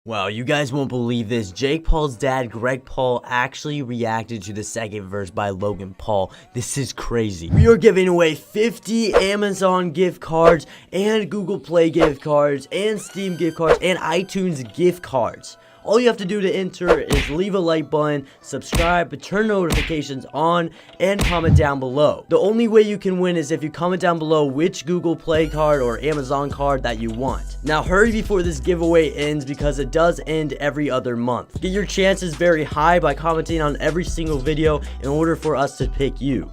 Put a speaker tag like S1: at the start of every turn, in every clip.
S1: Wow, you guys won't believe this. Jake Paul's dad, Greg Paul, actually reacted to the second verse by Logan Paul. This is crazy. We are giving away 50 Amazon gift cards and Google Play gift cards and Steam gift cards and iTunes gift cards. All you have to do to enter is leave a like button, subscribe, turn notifications on, and comment down below. The only way you can win is if you comment down below which Google Play card or Amazon card that you want. Now hurry before this giveaway ends because it does end every other month. Get your chances very high by commenting on every single video in order for us to pick you.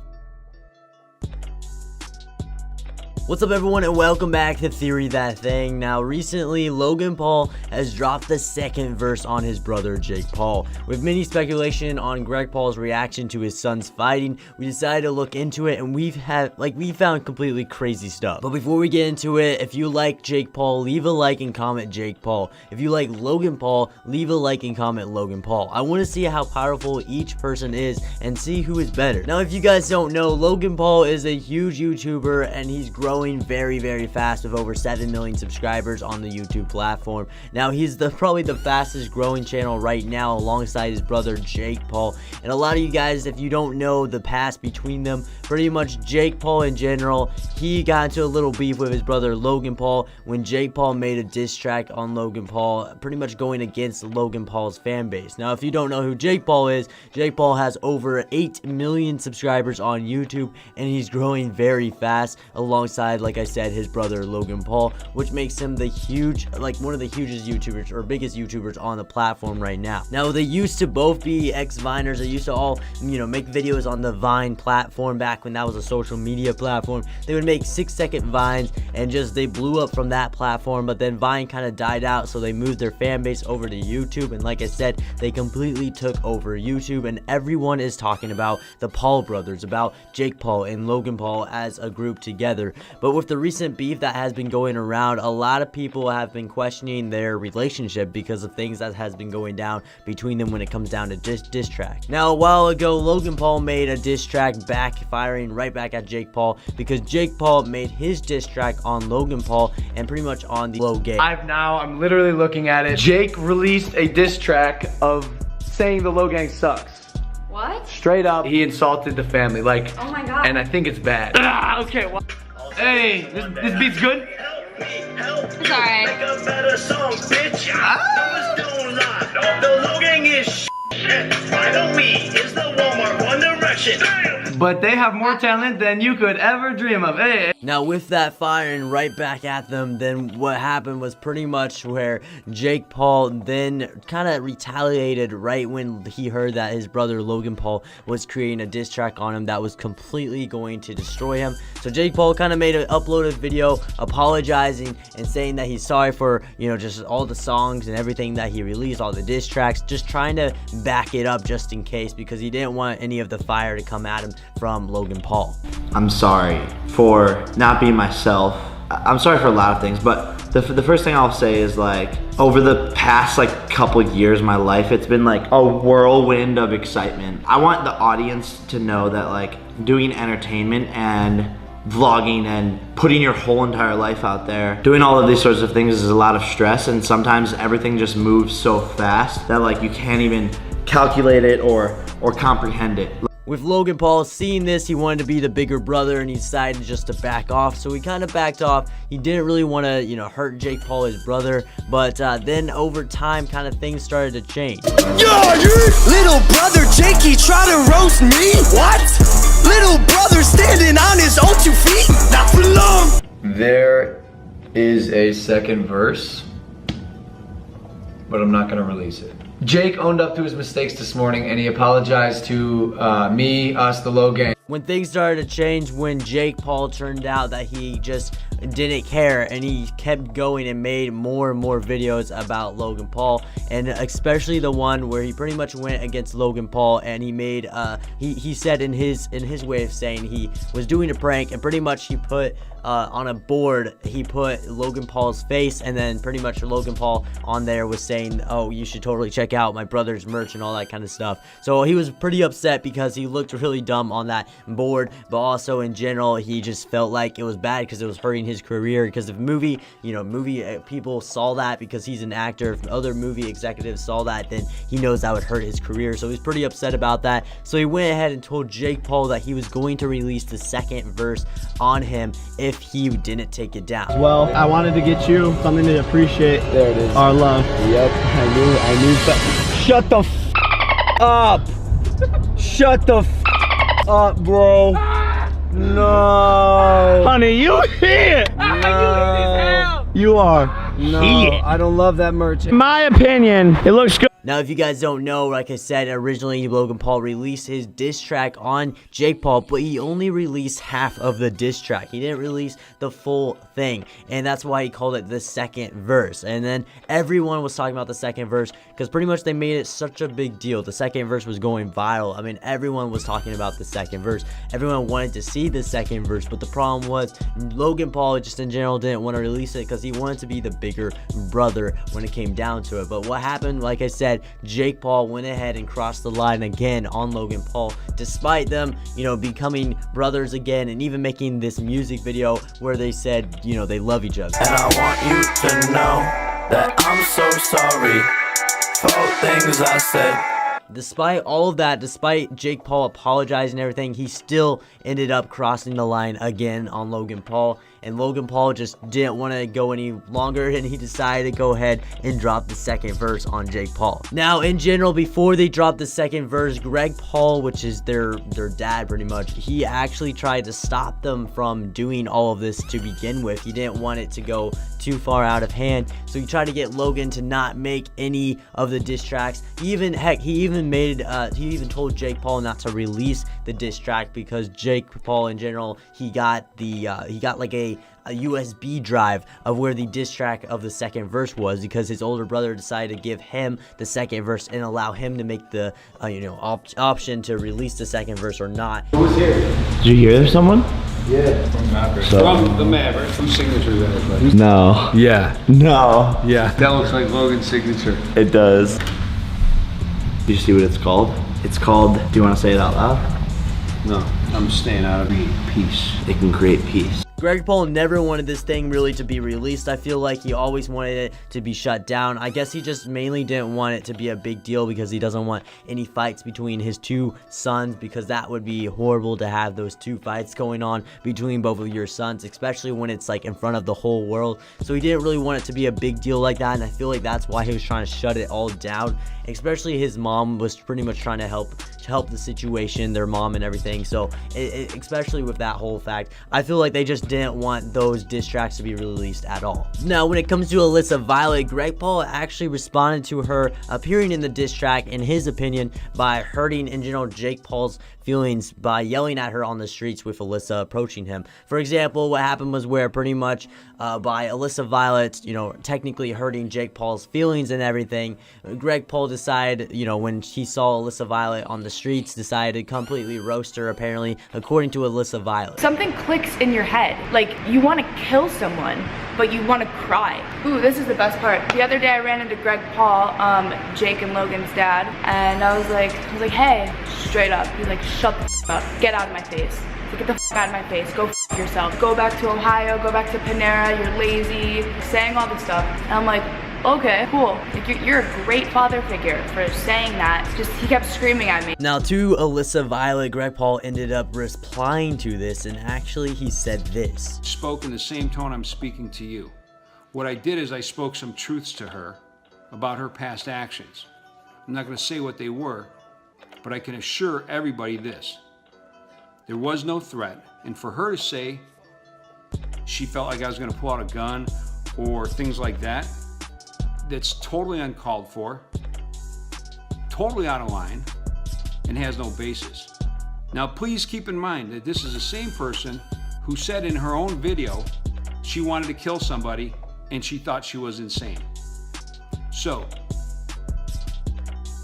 S1: What's up everyone and welcome back to Theory That Thing. Now recently Logan Paul has dropped the second verse on his brother Jake Paul. With many speculation on Greg Paul's reaction to his sons fighting, we decided to look into it and we found completely crazy stuff. But before we get into it, if you like Jake Paul, leave a like and comment Jake Paul. If you like Logan Paul, leave a like and comment Logan Paul. I want to see how powerful each person is and see who is better. Now if you guys don't know, Logan Paul is a huge YouTuber and he's growing very fast with over 7 million subscribers on the YouTube platform. Now he's probably the fastest growing channel right now alongside his brother Jake Paul. And a lot of you guys, if you don't know the past between them, pretty much Jake Paul in general, he got into a little beef with his brother Logan Paul when Jake Paul made a diss track on Logan Paul, pretty much going against Logan Paul's fan base. Now if you don't know who Jake Paul is, Jake Paul has over 8 million subscribers on YouTube and he's growing very fast alongside, like I said, his brother Logan Paul, which makes him the one of the hugest YouTubers or biggest YouTubers on the platform right now. Now they used to both be ex-Viners. They used to all, make videos on the Vine platform back when that was a social media platform. They would make 6-second Vines and they blew up from that platform, but then Vine kind of died out, so they moved their fan base over to YouTube, and like I said, they completely took over YouTube, and everyone is talking about the Paul brothers, about Jake Paul and Logan Paul as a group together. But with the recent beef that has been going around, a lot of people have been questioning their relationship because of things that has been going down between them when it comes down to diss track. Now a while ago, Logan Paul made a diss track firing right back at Jake Paul because Jake Paul made his diss track on Logan Paul and pretty much on the Low Gang.
S2: I'm literally looking at it. Jake released a diss track of saying the Low Gang sucks.
S3: What?
S2: Straight up, he insulted the family,
S3: oh my god.
S2: And I think it's bad. Okay, well, hey, this beat's good.
S3: It's alright.
S2: But they have more talent than you could ever dream of. Hey.
S1: Now with that firing right back at them, then what happened was pretty much where Jake Paul then kind of retaliated right when he heard that his brother Logan Paul was creating a diss track on him that was completely going to destroy him. So Jake Paul kind of uploaded a video apologizing and saying that he's sorry for, just all the songs and everything that he released, all the diss tracks, just trying to back it up just in case because he didn't want any of the fire to come at him from Logan Paul.
S4: I'm sorry for not being myself. I'm sorry for a lot of things, but the first thing I'll say is over the past couple years of my life, it's been a whirlwind of excitement. I want the audience to know that doing entertainment and vlogging and putting your whole entire life out there, doing all of these sorts of things is a lot of stress, and sometimes everything just moves so fast that you can't even calculate it or comprehend it.
S1: With Logan Paul seeing this, he wanted to be the bigger brother and he decided just to back off. So he kind of backed off. He didn't really want to, hurt Jake Paul, his brother. But then over time, kind of things started to change.
S5: Yo, little brother Jakey try to roast me? What? Little brother standing on his own 2 feet? Not for long.
S2: There is a second verse, but I'm not gonna release it. Jake owned up to his mistakes this morning and he apologized to me, us, the Low Gang.
S1: When things started to change, when Jake Paul turned out that he just didn't care and he kept going and made more and more videos about Logan Paul, and especially the one where he pretty much went against Logan Paul and he made he said in his way of saying he was doing a prank, and pretty much he put on a board, he put Logan Paul's face, and then pretty much Logan Paul on there was saying, oh, you should totally check out my brother's merch and all that kind of stuff. So he was pretty upset because he looked really dumb on that board, but also in general he just felt like it was bad because it was hurting his career, because if movie people saw that, because he's an actor, if other movie executives saw that, then he knows that would hurt his career. So he's pretty upset about that. So he went ahead and told Jake Paul that he was going to release the second verse on him if he didn't take it down.
S6: Well, I wanted to get you something to appreciate our love.
S2: Yep, I knew.
S6: Shut the up. Shut the up, bro. No. Honey, you here. No. You are. No, I don't love that merch. In my opinion, it looks good.
S1: Now, if you guys don't know, like I said, originally Logan Paul released his diss track on Jake Paul, but he only released half of the diss track. He didn't release the full thing, and that's why he called it the second verse. And then everyone was talking about the second verse because pretty much they made it such a big deal. The second verse was going viral. I mean, everyone was talking about the second verse. Everyone wanted to see the second verse, but the problem was Logan Paul just in general didn't want to release it because he wanted to be the bigger brother when it came down to it. But what happened, like I said, Jake Paul went ahead and crossed the line again on Logan Paul, despite them, becoming brothers again, and even making this music video where they said, they love each other.
S7: And I want you to know that I'm so sorry for things I said.
S1: Despite all of that, despite Jake Paul apologizing and everything, he still ended up crossing the line again on Logan Paul. And Logan Paul just didn't want to go any longer, and he decided to go ahead and drop the second verse on Jake Paul. Now, in general, before they dropped the second verse, Greg Paul, which is their dad pretty much, he actually tried to stop them from doing all of this to begin with. He didn't want it to go too far out of hand, so he tried to get Logan to not make any of the diss tracks. He even told Jake Paul not to release the diss track because Jake Paul in general, he got like a USB drive of where the diss track of the second verse was, because his older brother decided to give him the second verse and allow him to make the option to release the second verse or not.
S2: Who was here?
S4: Did you hear there's someone?
S2: Yeah, from Maverick.
S8: From the Maverick. Whose signature is that? Like?
S4: No.
S8: Yeah.
S4: No.
S8: Yeah. That looks like Logan's signature.
S4: It does. Did you see what it's called? It's called, do you want to say it out loud?
S8: No, I'm staying out of peace.
S4: It can create peace.
S1: Greg Paul never wanted this thing really to be released. I feel like he always wanted it to be shut down. I guess he just mainly didn't want it to be a big deal because he doesn't want any fights between his two sons, because that would be horrible to have those two fights going on between both of your sons, especially when it's like in front of the whole world. So he didn't really want it to be a big deal like that, and I feel like that's why he was trying to shut it all down. Especially his mom was pretty much trying to help the situation, their mom and everything. So especially with that whole fact, I feel like they just didn't want those diss tracks to be released at all. Now, when it comes to Alyssa Violet, Greg Paul actually responded to her appearing in the diss track, in his opinion, by hurting in general Jake Paul's feelings by yelling at her on the streets with Alyssa approaching him. For example, what happened was where pretty much by Alyssa Violet, technically hurting Jake Paul's feelings and everything, Greg Paul decided, when he saw Alyssa Violet on the streets, decided to completely roast her, apparently, according to Alyssa Violet.
S3: Something clicks in your head. Like, you want to kill someone, but you want to cry. Ooh, this is the best part. The other day I ran into Greg Paul, Jake and Logan's dad, and I was like, hey, straight up. He's like, shut the f up. Get out of my face. Get the f out of my face. Go f yourself. Go back to Ohio. Go back to Panera. You're lazy. Saying all this stuff. And I'm like, okay, cool. Like, you're a great father figure for saying that. Just, he kept screaming at me.
S1: Now, to Alyssa Violet, Greg Paul ended up replying to this, and actually he said this.
S8: Spoke in the same tone I'm speaking to you. What I did is I spoke some truths to her about her past actions. I'm not going to say what they were, but I can assure everybody this. There was no threat, and for her to say she felt like I was going to pull out a gun or things like that, that's totally uncalled for, totally out of line, and has no basis. Now, please keep in mind that this is the same person who said in her own video she wanted to kill somebody and she thought she was insane. So,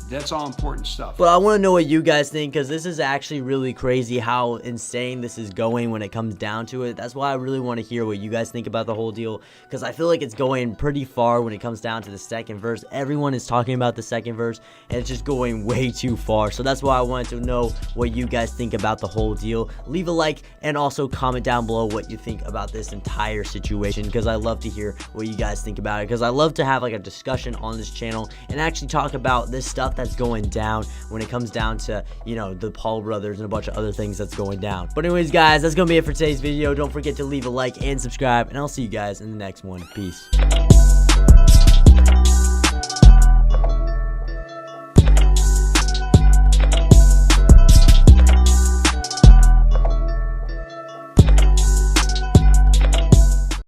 S8: That's all important stuff.
S1: But I want to know what you guys think, because this is actually really crazy how insane this is going when it comes down to it. That's why I really want to hear what you guys think about the whole deal, because I feel like it's going pretty far when it comes down to the second verse. Everyone is talking about the second verse, and it's just going way too far. So that's why I wanted to know what you guys think about the whole deal. Leave a like and also comment down below what you think about this entire situation, because I love to hear what you guys think about it, because I love to have like a discussion on this channel and actually talk about this stuff that's going down when it comes down to, you know, the Paul brothers and a bunch of other things that's going down. But anyways, guys, that's gonna be it for today's video. Don't forget to leave a like and subscribe, and I'll see you guys in the next one. Peace.